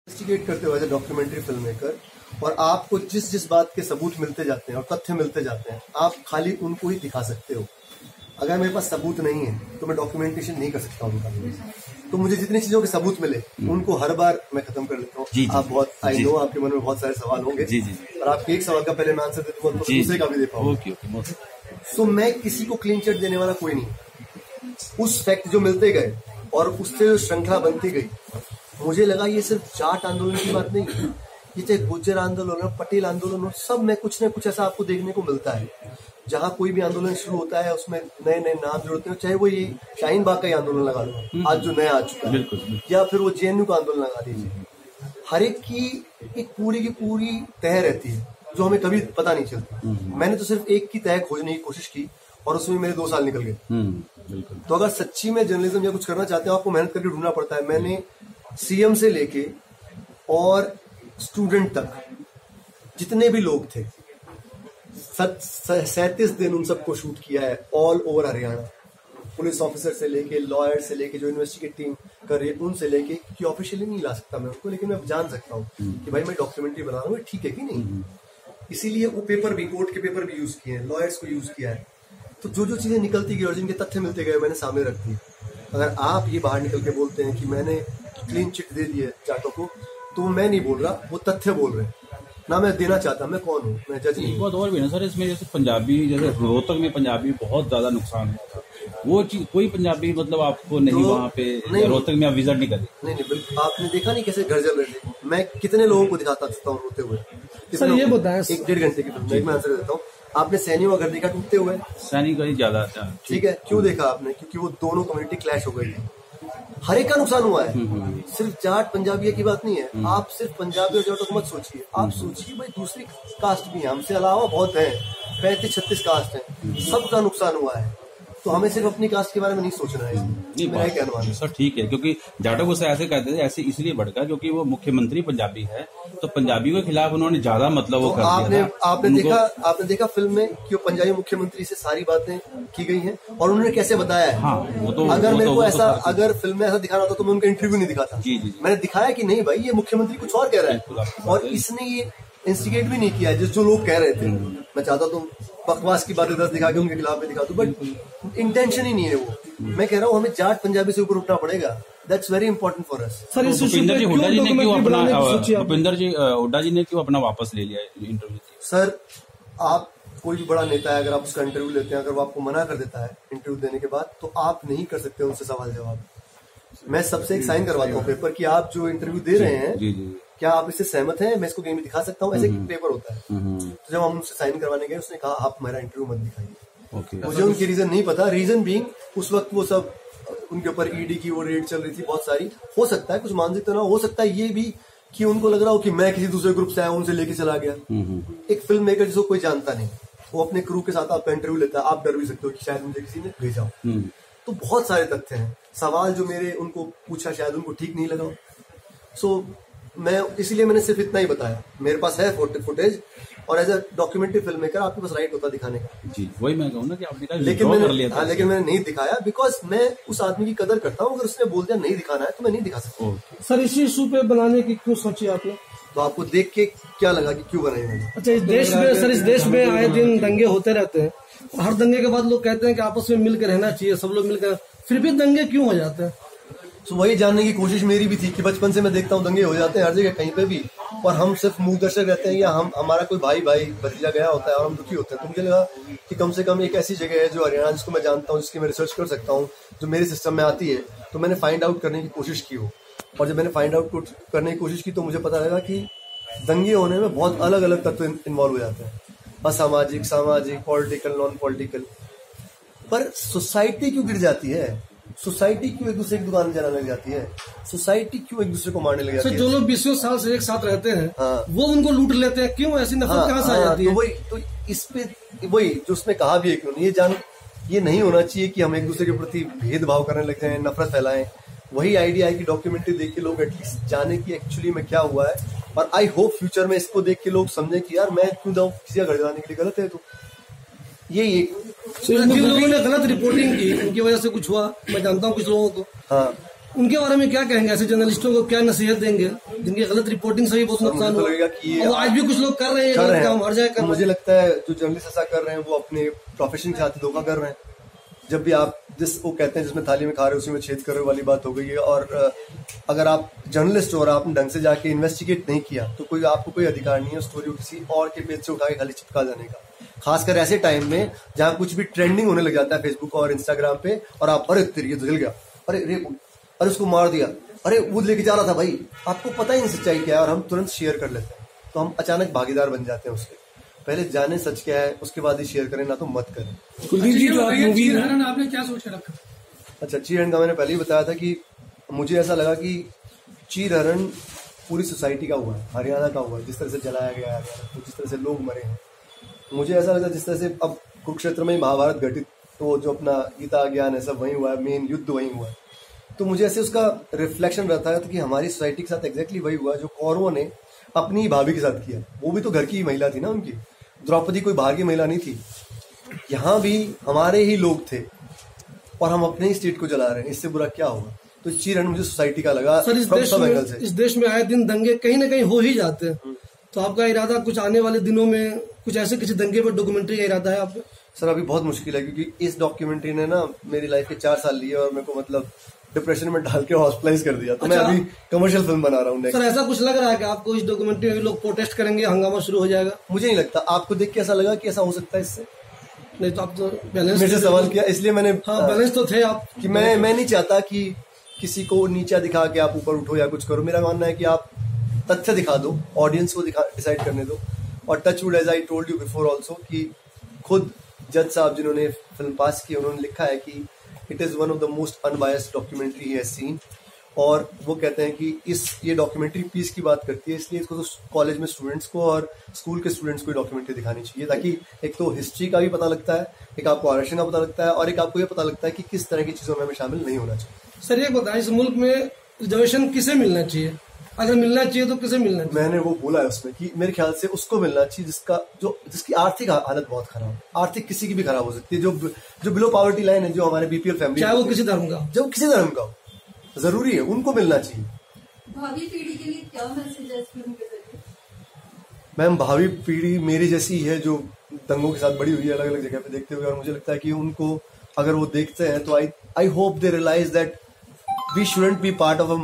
Investigate करते हो as a documentary film maker और आपको जिस जिस बात के सबूत मिलते जाते हैं और तथ्य मिलते जाते हैं, आप खाली उनको ही दिखा सकते हो। अगर मेरे पास सबूत नहीं है तो मैं डॉक्यूमेंटेशन नहीं कर सकता उनका। तो मुझे जितनी चीजों के सबूत मिले उनको हर बार मैं खत्म कर लेता हूँ। आप बहुत आई नो आपके मन में बहुत सारे सवाल होंगे और आपके एक सवाल का पहले मैं आंसर दे दूंगा तो दूसरे का भी दे पाऊंगा। तो मैं किसी को क्लीन चिट देने वाला कोई नहीं। उस फैक्ट जो मिलते गए और उससे जो श्रृंखला बनती गई, मुझे लगा ये सिर्फ जाट आंदोलन की बात नहीं, ये चाहे गुर्जर आंदोलन हो, पटेल आंदोलन हो, सब में कुछ न कुछ ऐसा आपको देखने को मिलता है। जहाँ कोई भी आंदोलन शुरू होता है उसमें नए नए नाम जुड़ते हैं, चाहे वो ये शाहीन बाग का ही आंदोलन लगा लो आज जो नया आ चुका है, या फिर वो जेएनयू का आंदोलन लगा दीजिए। हर एक की एक पूरी की पूरी तह रहती है जो हमें कभी पता नहीं चलती। मैंने तो सिर्फ एक की तह खोजने की कोशिश की और उसमें मेरे 2 साल निकल गए। तो अगर सच्ची में जर्नलिज्म या कुछ करना चाहते हो, आपको मेहनत करके ढूंढना पड़ता है। मैंने सीएम से लेके और स्टूडेंट तक जितने भी लोग थे 37 दिन उन सबको शूट किया है all over Haryana. Police officer से लेके लॉयर से लेके जो इन्वेस्टिगेट टीम कर रही है उनसे लेके, कि ऑफिशियली नहीं ला सकता मैं उनको, लेकिन मैं जान सकता हूँ कि भाई मैं डॉक्यूमेंट्री बना रहा हूँ, ठीक है कि नहीं। इसीलिए वो पेपर भी, कोर्ट के पेपर भी यूज किए हैं, लॉयर्स को यूज किया है। तो जो जो चीजें निकलती गई और जिनके तथ्य मिलते गए मैंने सामने रख दी। अगर आप ये बाहर निकल के बोलते हैं कि मैंने क्लीन चिट दे दी है जाटों को, तो मैं नहीं बोल रहा, वो तथ्य बोल रहे हैं ना। मैं देना चाहता, मैं कौन हूँ, मैं जज नहीं। बहुत और भी ना सर, इसमें जैसे पंजाबी, जैसे रोहतक में पंजाबी बहुत ज्यादा नुकसान हुआ था, वो चीज कोई पंजाबी मतलब आपको नहीं, वहाँ पे रोहतक में आप विजिट नहीं करे? नहीं, बिल्कुल आपने देखा नहीं कैसे घर जल रहे थे। मैं कितने लोगों को दिखाता सकता हूँ रोते हुए। सर ये बताएं, 1-1.5 घंटे की फिल्म मैं आंसर देता हूँ। आपने सैनी का घर देखा टूटते हुए? सैनी का ही ज्यादा, ठीक है, क्यों देखा आपने? क्योंकि वो दोनों कम्युनिटी क्लैश हो गई थी, हर एक का नुकसान हुआ है। सिर्फ जाट पंजाबी की बात नहीं है। आप सिर्फ पंजाबी और जाटों को मत सोचिए, आप सोचिए भाई दूसरी कास्ट भी है, हमसे अलावा बहुत है, 35-36 कास्ट है, सबका नुकसान हुआ है। तो हमें सिर्फ अपनी कास्ट के बारे में नहीं सोचना है। मेरा क्या अनुमान है सर? ठीक है, क्योंकि जाटों को ऐसे कहते थे, ऐसे इसलिए भड़का क्योंकि वो मुख्यमंत्री पंजाबी है, तो पंजाबियों के खिलाफ उन्होंने ज्यादा मतलब वो कर दिया था। आपने देखा फिल्म में कि वो पंजाबी मुख्यमंत्री से सारी बातें की गई हैं और उन्होंने कैसे बताया है। हाँ, अगर मेरे को ऐसा, अगर फिल्म में ऐसा दिखाना होता तो मैं उनका इंटरव्यू नहीं दिखाता। मैंने दिखाया कि नहीं भाई, ये मुख्यमंत्री कुछ और कह रहा है और इसने ये इंस्टिगेट भी नहीं किया जो लोग कह रहे थे। मैं चाहता तो बकवास की बातें 10 दिखा के उनके खिलाफ में दिखा दूं, बट इंटेंशन ही नहीं है वो। मैं कह रहा हूँ हमें जाट पंजाबी से ऊपर उठना पड़ेगा। That's very important for us. Sir Bhupinder ji Hooda ji ने क्यों अपना वापस ले लिया इंटरव्यू? सर, आप कोई भी बड़ा नेता है, अगर आप उसका इंटरव्यू लेते हैं, अगर वो आपको मना कर देता है इंटरव्यू देने के बाद, तो आप नहीं कर सकते उनसे सवाल जवाब। मैं सबसे एक साइन करवाता हूँ पेपर कि आप जो इंटरव्यू दे रहे हैं क्या आप इससे सहमत हैं, मैं इसको कहीं भी दिखा सकता हूँ, ऐसे पेपर होता है। तो जब हम उससे साइन करवाने गए, उसने कहा आप हमारा इंटरव्यू मत दिखाइए। मुझे उनकी रीजन नहीं पता। रीजन बीइंग उस वक्त वो सब उनके ऊपर ईडी की वो रेड चल रही थी बहुत सारी। हो सकता है कुछ मानसिक तनाव, हो सकता है ये भी कि उनको लग रहा हो कि मैं किसी दूसरे ग्रुप से आया, उनसे लेके चला गया। एक फिल्म मेकर जिसको कोई जानता नहीं, वो अपने क्रू के साथ आपका इंटरव्यू लेता है, आप डर भी सकते हो कि शायद मुझे किसी ने भेजा हो। तो बहुत सारे तथ्य हैं। सवाल जो मेरे उनको पूछा शायद उनको ठीक नहीं लगा। सो मैं इसीलिए मैंने सिर्फ इतना ही बताया। मेरे पास है फुटेज और as a documentary film maker आपके पास राइट होता दिखाने का। जी, वही मैं कहूँ ना कि आपने लेकिन मैंने नहीं दिखाया बिकॉज मैं उस आदमी की कदर करता हूँ। अगर उसने बोल दिया नहीं दिखाना है तो मैं नहीं दिखा सकता। सर इसी इशू पे बनाने की क्यों सोची आपने? तो आपको देख के क्या लगा कि क्यों बनाई मैंने? अच्छा, इस देश में सर, इस देश में आए दिन दंगे होते रहते हैं और हर दंगे के बाद लोग कहते हैं कि आपस में मिलकर रहना चाहिए, सब लोग मिलकर, फिर भी दंगे क्यों हो जाते हैं? तो वही जानने की कोशिश मेरी भी थी कि बचपन से मैं देखता हूँ दंगे हो जाते हैं हर जगह कहीं पे भी, और हम सिर्फ मुंह दर्शक रहते हैं, या हमारा कोई भाई भतीजा गया होता है और हम दुखी होते हैं। तो मुझे लगा कि कम से कम एक ऐसी जगह है जो हरियाणा, जिसको मैं जानता हूँ, जिसकी मैं रिसर्च कर सकता हूँ, जो मेरे सिस्टम में आती है। तो मैंने फाइंड आउट करने की कोशिश की हो, और जब मैंने फाइंड आउट करने की कोशिश की तो मुझे पता लगा कि दंगे होने में बहुत अलग अलग तत्व इन्वॉल्व हो जाते हैं, असामाजिक, सामाजिक, पॉलिटिकल, नॉन पॉलिटिकल। पर सोसाइटी क्यों गिर जाती है? सोसाइटी क्यों एक दूसरे की दुकान में जाने लग जाती है? सोसाइटी क्यों एक दूसरे को मारने लग जाती है? जो लोग 20 साल से एक साथ रहते हैं, हाँ, वो उनको लूट लेते हैं, क्यों? ऐसी नफरत कहाँ से आ जाती है? तो इस पे वही जो उसने कहा भी है, क्यों ये नहीं होना चाहिए कि हम एक दूसरे के प्रति भेदभाव करने लग जाए, नफरत फैलाएं। वही आइडिया है कि डॉक्यूमेंट्री देख के लोग एटलीस्ट जाने की एक्चुअली में क्या हुआ है, और आई होप फ्यूचर में इसको देख के लोग समझे कि यार मैं क्यों जाऊँ किसी का घर जाने के लिए, गलत है। तो यही एक जिन लोगों ने गलत रिपोर्टिंग की उनकी वजह से कुछ हुआ, मैं जानता हूँ कुछ लोगों को। हाँ, उनके बारे में क्या कहेंगे? ऐसे जर्नलिस्टों को क्या नसीहत देंगे जिनकी गलत रिपोर्टिंग से भी बहुत नुकसान हुआ? आज भी कुछ लोग कर रहे हैं, काम हर जगह। मुझे लगता है जो जर्नलिस्ट ऐसा कर रहे हैं वो अपने प्रोफेशन के साथ धोखा कर रहे हैं। जब भी आप वो कहते हैं जिसमें थाली में खा रहे हो उसी में छेद कर रहे हो वाली बात हो गई है। और अगर आप जर्नलिस्ट हो और आपने ढंग से जाके इन्वेस्टिगेट नहीं किया तो आपको कोई अधिकार नहीं है स्टोरी किसी और के पेज से उठा के खाली चिपका जाने का, खासकर ऐसे टाइम में जहां कुछ भी ट्रेंडिंग होने लग जाता है फेसबुक और इंस्टाग्राम पे, और आप अरे तेरी तो जल गया, अरे उसको मार दिया, अरे वो लेके जा रहा था भाई, आपको पता ही नहीं सच्चाई क्या है और हम तुरंत शेयर कर लेते हैं, तो हम अचानक भागीदार बन जाते हैं उसके। पहले जाने सच क्या है उसके बाद ही शेयर करें, ना तो मत करें। कुलदीप जी, जो आप मूवी आपने क्या सोच रखा? अच्छा, चीर हरण का मैंने पहले ही बताया था कि मुझे ऐसा लगा कि चीर हरण पूरी सोसाइटी का हुआ है, हरियाणा का हुआ है, जिस तरह से जलाया गया है, तो जिस तरह से लोग मरे हैं, मुझे ऐसा लगा जिस तरह से अब कुरुक्षेत्र में महाभारत घटित, तो जो अपना गीता ज्ञान है सब वहीं हुआ है, मेन युद्ध वहीं हुआ है, तो मुझे ऐसे उसका रिफ्लेक्शन रहता है कि हमारी सोसाइटी के साथ एग्जैक्टली वही हुआ जो कौरवों ने अपनी भाभी के साथ किया। वो भी तो घर की महिला थी ना उनकी, द्रौपदी कोई बाहर की महिला नहीं थी। यहाँ भी हमारे ही लोग थे और हम अपने ही स्टेट को जला रहे हैं, इससे बुरा क्या होगा? तो चीर हरण मुझे सोसाइटी का लगा। सर, इस देश में आए दिन दंगे कहीं ना कहीं हो ही जाते हैं, तो आपका इरादा कुछ आने वाले दिनों में कुछ ऐसे किसी दंगे पर डॉक्यूमेंट्री का इरादा है आपका? सर अभी बहुत मुश्किल है, क्योंकि इस डॉक्यूमेंट्री ने ना मेरी लाइफ के 4 साल लिए और मेरे को मतलब डिप्रेशन में डाल के हॉस्पिटलाइज कर दिया। तो मैं अभी कमर्शियल फिल्म बना रहा हूँ। सर ऐसा कुछ लग रहा है कि आपको इस डॉक्यूमेंट्री में लोग प्रोटेस्ट करेंगे, हंगामा शुरू हो जाएगा? मुझे नहीं लगता। आपको देख के ऐसा लगा कि ऐसा हो सकता है इससे? नहीं तो आप तो बैलेंस मेरे से सवाल किया, इसलिए मैंने बैलेंस तो थे आप कि मैं नहीं चाहता कि किसी को नीचा दिखा के आप ऊपर उठो या कुछ करो। मेरा मानना है कि आप तथ्य दिखा दो, ऑडियंस को डिसाइड करने दो। और touch wood, as I told you before also, कि खुद जज साहब जिन्होंने फिल्म पास की उन्होंने लिखा है कि it is one of the most unbiased documentary he has seen. और वो कहते हैं कि ये डॉक्यूमेंट्री पीस की बात करती है, इसलिए इसको तो कॉलेज में स्टूडेंट्स को और स्कूल के स्टूडेंट्स को डॉक्यूमेंट्री दिखानी चाहिए, ताकि एक तो हिस्ट्री का भी पता लगता है, एक आपको आरक्षण का पता लगता है, और एक आपको ये पता लगता है कि किस तरह की चीजों में हमें शामिल नहीं होना चाहिए। सर ये बताएं, इस मुल्क में रिजर्वेशन किसे मिलना चाहिए? अगर मिलना चाहिए तो किसे मिलना चाहिए? मैंने वो बोला है उसमें कि मेरे ख्याल से उसको मिलना चाहिए जिसकी आर्थिक हालत बहुत खराब है। आर्थिक किसी की भी खराब हो सकती है, जो बिलो पॉवर्टी लाइन है, जो हमारे बीपीएल फैमिली, चाहे वो किसी धर्म का, जब किसी धर्म का हो, जरूरी है उनको मिलना चाहिए। भावी पीढ़ी के लिए क्या मैसेज है फिल्म के जरिए? मैम, भावी पीढ़ी मेरी जैसी है जो दंगों के साथ बड़ी हुई है अलग अलग जगह पे देखते हुए, और मुझे लगता है कि उनको अगर वो देखते हैं तो I hope they realise that we shouldn't be part of a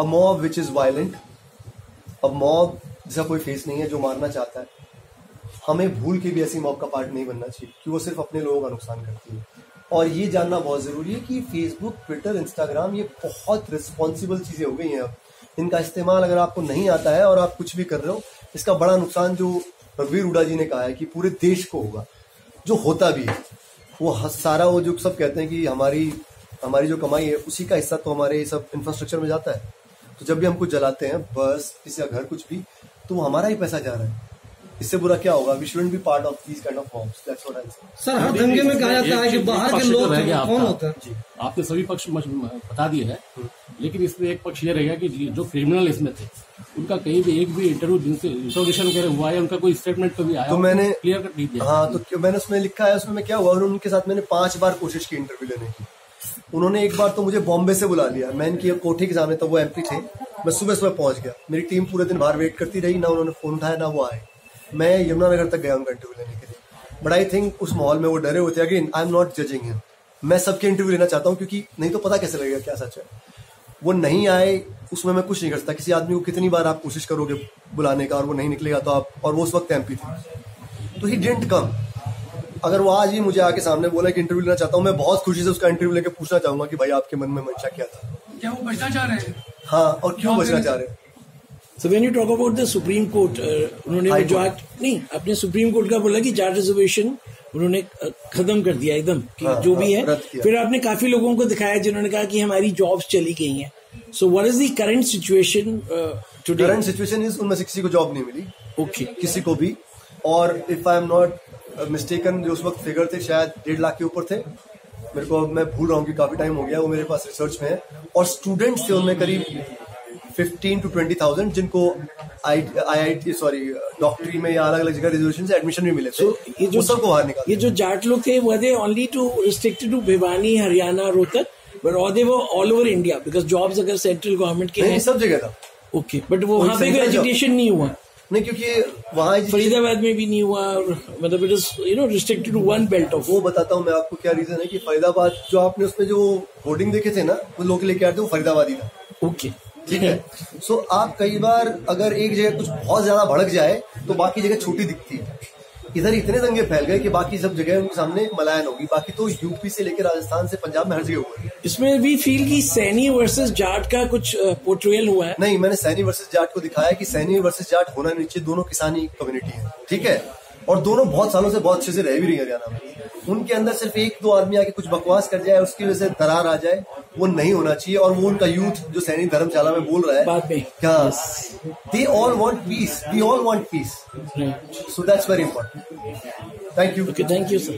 mob which is violent, a mob जिसका कोई फेस नहीं है, जो मारना चाहता है। हमें भूल के भी ऐसी मॉब का पार्ट नहीं बनना चाहिए कि वो सिर्फ अपने लोगों का नुकसान करती है। और ये जानना बहुत जरूरी है कि फेसबुक, ट्विटर, इंस्टाग्राम ये बहुत रिस्पॉन्सिबल चीजें हो गई हैं अब। इनका इस्तेमाल अगर आपको नहीं आता है और आप कुछ भी कर रहे हो, इसका बड़ा नुकसान जो रघुवीर हुड्डा जी ने कहा है कि पूरे देश को होगा, जो होता भी है। वो सारा वो जो सब कहते हैं कि हमारी जो कमाई है उसी का हिस्सा तो हमारे सब इंफ्रास्ट्रक्चर में जाता है। तो जब भी हम कुछ जलाते हैं, बस किसी का घर कुछ भी, तो वो हमारा ही पैसा जा रहा है। इससे बुरा क्या होगा? We shouldn't be part of these kind of mobs, that's what I say. Sir हर दंगे में कहा जाता है कि बाहर के लोग कौन होता है? जी, आपने सभी पक्ष बता दिए हैं, लेकिन इसमें एक पक्ष ये रहेगा कि जो क्रिमिनल इसमें थे उनका कहीं भी एक भी इंटरोगेशन वगैरह हुआ है, उनका कोई स्टेटमेंट कभी आया? तो मैंने क्लियर कर दीजिए। हाँ, तो मैंने उसमें लिखा है, उसमें क्या हुआ, उनके साथ मैंने 5 बार कोशिश की इंटरव्यू लेने की। उन्होंने एक बार तो मुझे बॉम्बे से बुला लिया, मैं इनकी कोठी के सामने, तो वो एमपी थे। मैं सुबह पहुंच गया, मेरी टीम पूरे दिन बाहर वेट करती रही, ना उन्होंने फोन उठाया ना वो आए। मैं यमुनानगर तक गया उनका इंटरव्यू लेने के लिए, बट आई थिंक उस माहौल में वो डरे हुए थे। Again I am not judging him, मैं सबके इंटरव्यू लेना चाहता हूँ, क्योंकि नहीं तो पता कैसे लगेगा क्या सच है। वो नहीं आए, उसमें मैं कुछ नहीं कर सकता। किसी आदमी को कितनी बार आप कोशिश करोगे बुलाने का और वो नहीं निकलेगा तो आप, और वो उस वक्त एमपी थे, तो ही डिडंट कम। अगर वो आज ही मुझे आके सामने बोला कि इंटरव्यू लेना चाहता हूँ, मैं बहुत खुशी से उसका इंटरव्यू लेके पूछना चाहूंगा कि भाई आपके मन में मंशा क्या था, क्या वो बचना चाह रहे हैं? हाँ, और क्यों बचना चाह रहे हैं। So when you talk about the Supreme Court, उन्होंने जो आज नहीं अपने सुप्रीम कोर्ट का बोला कि जाट रिजर्वेशन उन्होंने खत्म कर दिया एकदम कि जो भी है। फिर आपने काफी लोगों को दिखाया जिन्होंने कहा कि हमारी जॉब्स चली गई हैं। So what is the current situation today? Current situation is उनमें से किसी को जॉब नहीं मिली, okay, किसी को भी। और if I am not mistaken, जो उस वक्त फिगर थे शायद 1.5 लाख के ऊपर थे। मेरे को, मैं भूल रहा हूँ कि काफी टाइम हो गया, वो मेरे पास रिसर्च में है। और स्टूडेंट्स थे उनमें करीब 15 to 20,000 जिनको IIT डॉक्टरी में या अलग अलग जगह रिजर्वेशन से एडमिशन भी मिले थे। ये जो सबको बाहर निकाल, ये जो जाट लोग थे वो थे only too restricted to Bhiwani, Haryana, Rohtak, but और दे वो all over India because jobs अगर सेंट्रल गवर्नमेंट के नहीं, हैं सब जगह था। ओके, बट वो वहाँ पे भी एजुकेशन नहीं हुआ? नहीं, क्योंकि वहाँ फरीदाबाद में भी नहीं हुआ, मतलब it is restricted to one belt of. वो बताता हूँ मैं आपको क्या रीजन है कि फरीदाबाद जो आपने उसमें जो होर्डिंग देखे थे ना, वो लोग लेके आते वो फरीदाबादी था। ओके, ठीक है। सो आप कई बार अगर एक जगह कुछ बहुत ज्यादा भड़क जाए तो बाकी जगह छोटी दिखती है। इधर इतने दंगे फैल गए कि बाकी सब जगह उनके सामने मलायन होगी। बाकी तो यूपी से लेकर राजस्थान से पंजाब में हर जगह हुआ है। इसमें भी फील की सैनी वर्सेस जाट का कुछ पोर्ट्रेयल हुआ है? नहीं, मैंने सैनी वर्सेस जाट को दिखाया कि सैनी वर्सेस जाट होना नहीं चाहिए, दोनों किसानी कम्युनिटी है, ठीक है, और दोनों बहुत सालों से बहुत अच्छे से रह भी रही है हरियाणा में। उनके अंदर सिर्फ एक दो आदमी आके कुछ बकवास कर जाए, उसकी वजह से दरार आ जाए, वो नहीं होना चाहिए। और वो उनका यूथ जो सैनी धर्मशाला में बोल रहा है बाद में, क्या they all want peace, we all want peace, so that's very important. Thank you. Thank you sir.